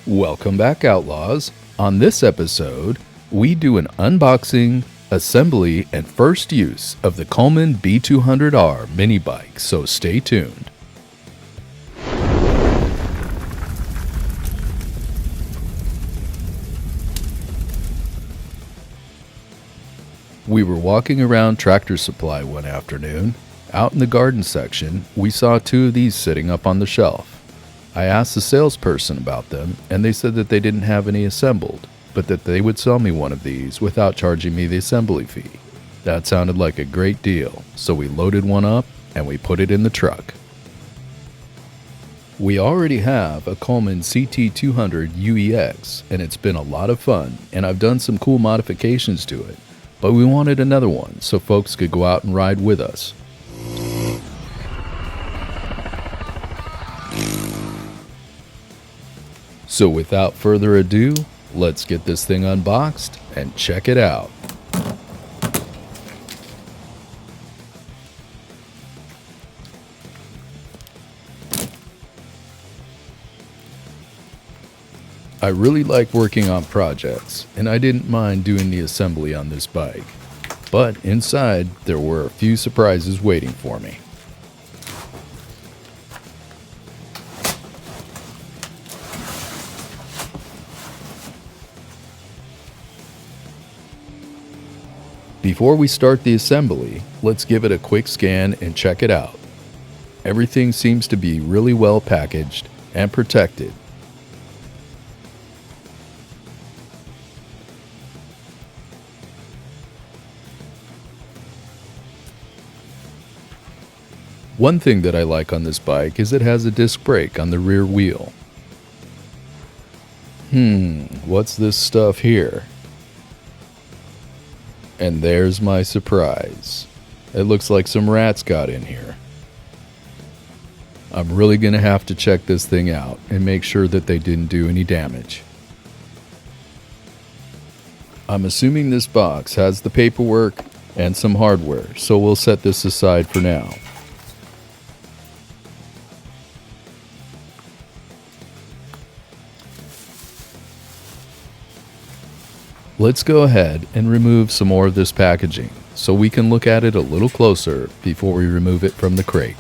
Welcome back, Outlaws. On this episode, we do an unboxing, assembly, and first use of the Coleman B200R mini bike, so stay tuned. We were walking around Tractor Supply one afternoon. Out in the garden section, we saw two of these sitting up on the shelf. I asked the salesperson about them, and they said that they didn't have any assembled, but that they would sell me one of these without charging me the assembly fee. That sounded like a great deal, so we loaded one up and we put it in the truck. We already have a Coleman CT200 UEX, and it's been a lot of fun, and I've done some cool modifications to it, but we wanted another one so folks could go out and ride with us. So without further ado, let's get this thing unboxed and check it out. I really like working on projects, and I didn't mind doing the assembly on this bike. But inside, there were a few surprises waiting for me. Before we start the assembly, let's give it a quick scan and check it out. Everything seems to be really well packaged and protected. One thing that I like on this bike is it has a disc brake on the rear wheel. What's this stuff here? And there's my surprise. It looks like some rats got in here. I'm really going to have to check this thing out and make sure that they didn't do any damage. I'm assuming this box has the paperwork and some hardware, so we'll set this aside for now. Let's go ahead and remove some more of this packaging so we can look at it a little closer before we remove it from the crate.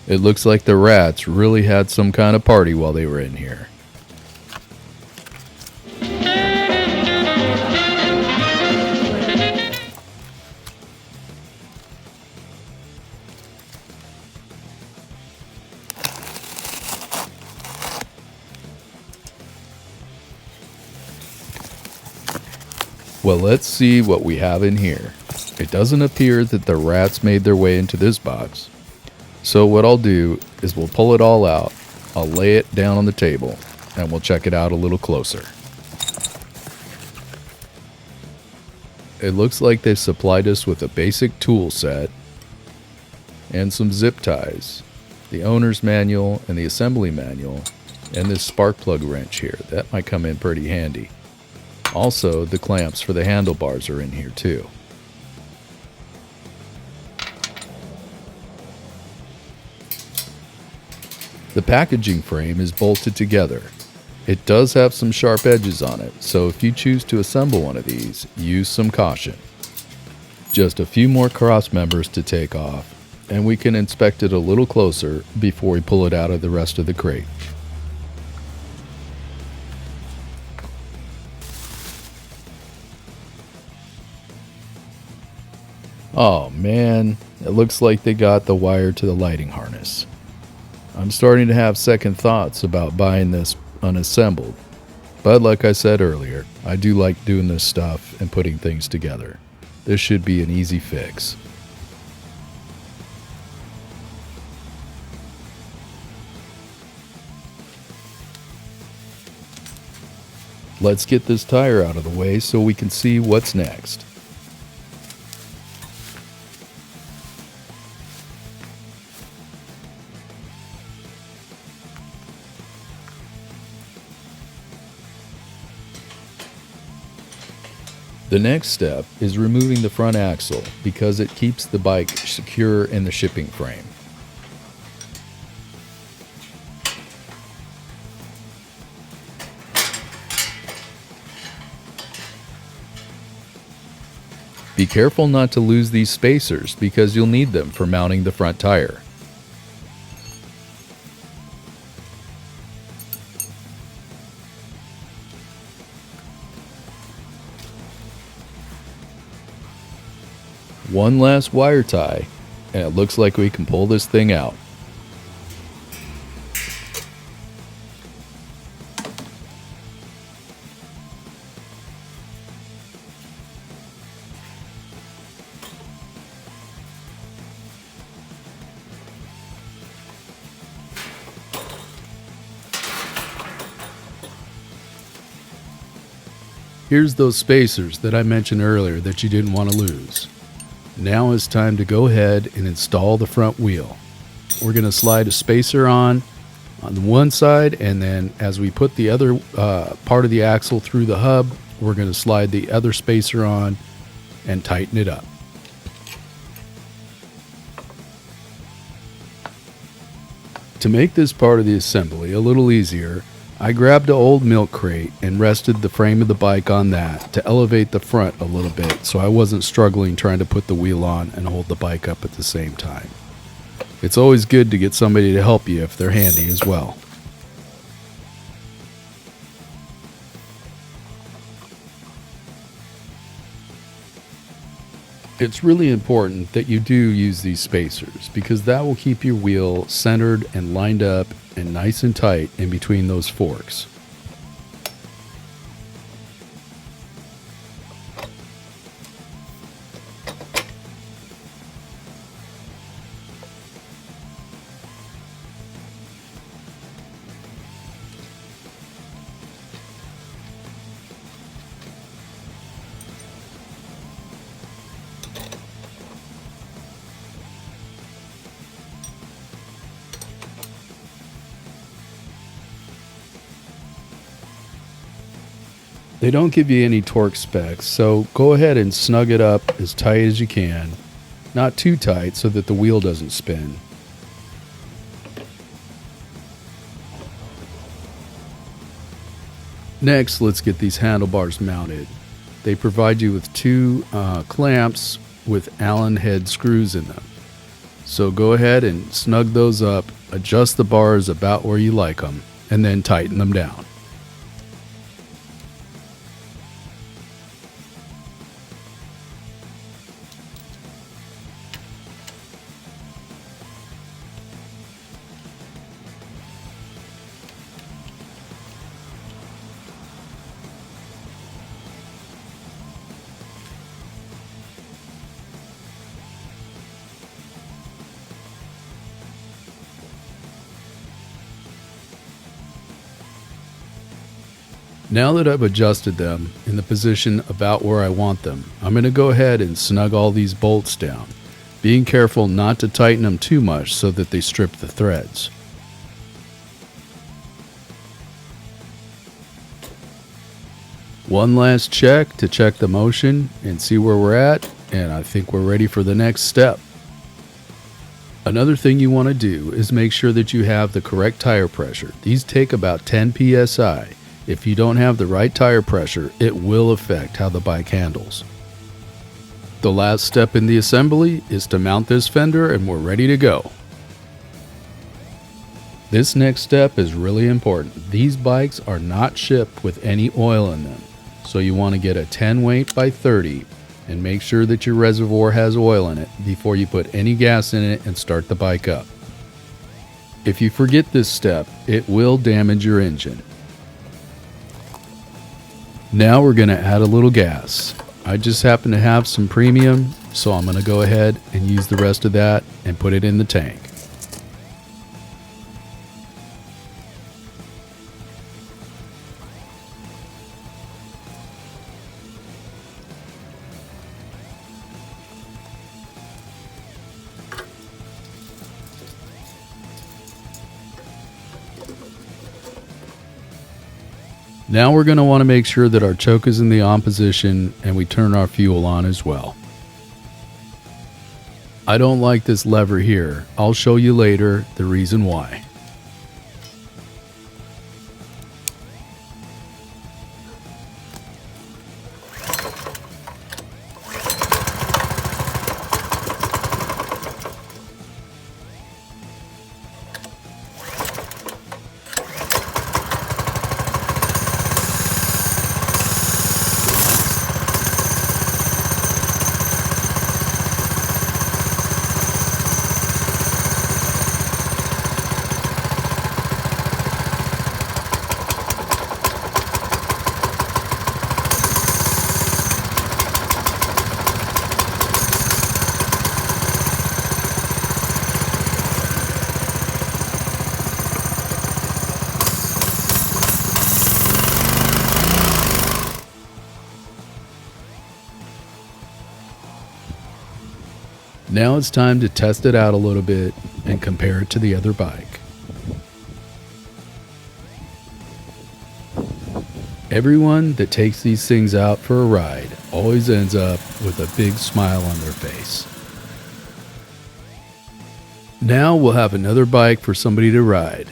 It looks like the rats really had some kind of party while they were in here. Well, let's see what we have in here. It doesn't appear that the rats made their way into this box. So what I'll do is we'll pull it all out, I'll lay it down on the table, and we'll check it out a little closer. It looks like they've supplied us with a basic tool set and some zip ties, the owner's manual and the assembly manual, and this spark plug wrench here. That might come in pretty handy. Also, the clamps for the handlebars are in here too. The packaging frame is bolted together. It does have some sharp edges on it, so if you choose to assemble one of these, use some caution. Just a few more cross members to take off, and we can inspect it a little closer before we pull it out of the rest of the crate. Oh man, it looks like they got the wire to the lighting harness. I'm starting to have second thoughts about buying this unassembled, but like I said earlier, I do like doing this stuff and putting things together. This should be an easy fix. Let's get this tire out of the way so we can see what's next. The next step is removing the front axle because it keeps the bike secure in the shipping frame. Be careful not to lose these spacers because you'll need them for mounting the front tire. One last wire tie, and it looks like we can pull this thing out. Here's those spacers that I mentioned earlier that you didn't want to lose. Now it's time to go ahead and install the front wheel. We're going to slide a spacer on one side, and then as we put the other part of the axle through the hub, we're going to slide the other spacer on and tighten it up. To make this part of the assembly a little easier, I grabbed an old milk crate and rested the frame of the bike on that to elevate the front a little bit so I wasn't struggling trying to put the wheel on and hold the bike up at the same time. It's always good to get somebody to help you if they're handy as well. It's really important that you do use these spacers because that will keep your wheel centered and lined up and nice and tight in between those forks. They don't give you any torque specs, so go ahead and snug it up as tight as you can. Not too tight so that the wheel doesn't spin. Next, let's get these handlebars mounted. They provide you with two clamps with Allen head screws in them. So go ahead and snug those up, adjust the bars about where you like them, and then tighten them down. Now that I've adjusted them in the position about where I want them, I'm going to go ahead and snug all these bolts down, being careful not to tighten them too much so that they strip the threads. One last check to check the motion and see where we're at, and I think we're ready for the next step. Another thing you want to do is make sure that you have the correct tire pressure. These take about 10 psi. If you don't have the right tire pressure, it will affect how the bike handles. The last step in the assembly is to mount this fender, and we're ready to go. This next step is really important. These bikes are not shipped with any oil in them, so you want to get a 10 weight by 30 and make sure that your reservoir has oil in it before you put any gas in it and start the bike up. If you forget this step, it will damage your engine. Now we're going to add a little gas. I just happen to have some premium, so I'm going to go ahead and use the rest of that and put it in the tank. Now we're going to want to make sure that our choke is in the on position and we turn our fuel on as well. I don't like this lever here. I'll show you later the reason why. Now it's time to test it out a little bit and compare it to the other bike. Everyone that takes these things out for a ride always ends up with a big smile on their face. Now we'll have another bike for somebody to ride.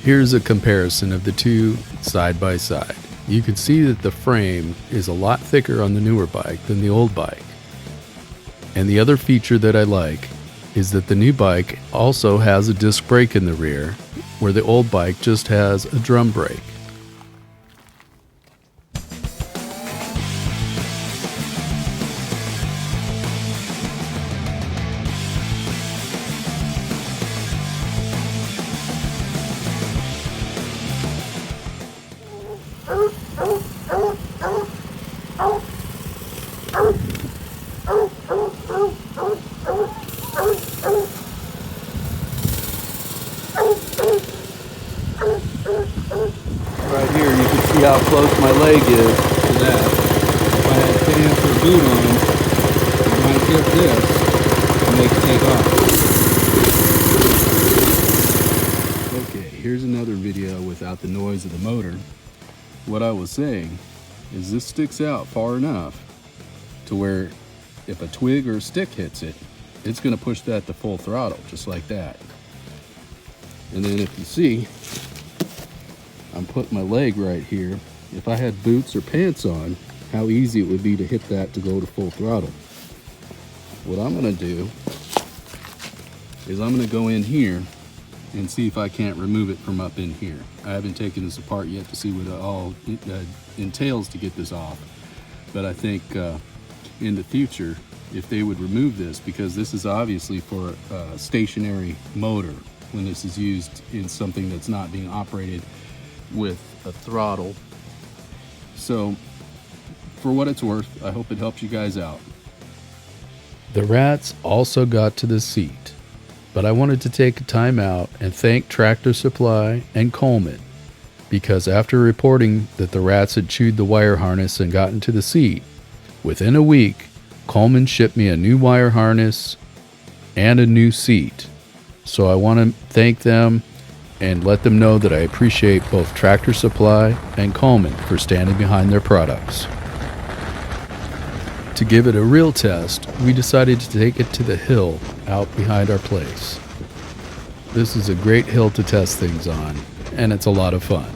Here's a comparison of the two side by side. You can see that the frame is a lot thicker on the newer bike than the old bike. And the other feature that I like is that the new bike also has a disc brake in the rear, where the old bike just has a drum brake. Right here you can see how close my leg is to that. If I had pants or boot on, I might hit this and make it take off. Okay, here's another video without the noise of the motor. What I was saying is this sticks out far enough to where if a twig or a stick hits it, it's going to push that to full throttle, just like that. And then if you see, I'm putting my leg right here. If I had boots or pants on, how easy it would be to hit that to go to full throttle. What I'm going to do is I'm going to go in here and see if I can't remove it from up in here. I haven't taken this apart yet to see what it all entails to get this off. But I think in the future, if they would remove this, because this is obviously for a stationary motor, when this is used in something that's not being operated with a throttle. So for what it's worth, I hope it helps you guys out. The rats also got to the seat, but I wanted to take a time out and thank Tractor Supply and Coleman, because after reporting that the rats had chewed the wire harness and gotten to the seat, within a week, Coleman shipped me a new wire harness and a new seat. So I want to thank them and let them know that I appreciate both Tractor Supply and Coleman for standing behind their products. To give it a real test, we decided to take it to the hill out behind our place. This is a great hill to test things on, and it's a lot of fun.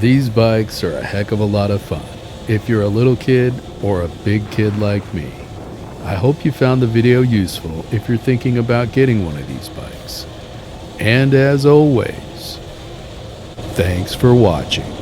These bikes are a heck of a lot of fun if you're a little kid or a big kid like me. I hope you found the video useful if you're thinking about getting one of these bikes. And as always, thanks for watching.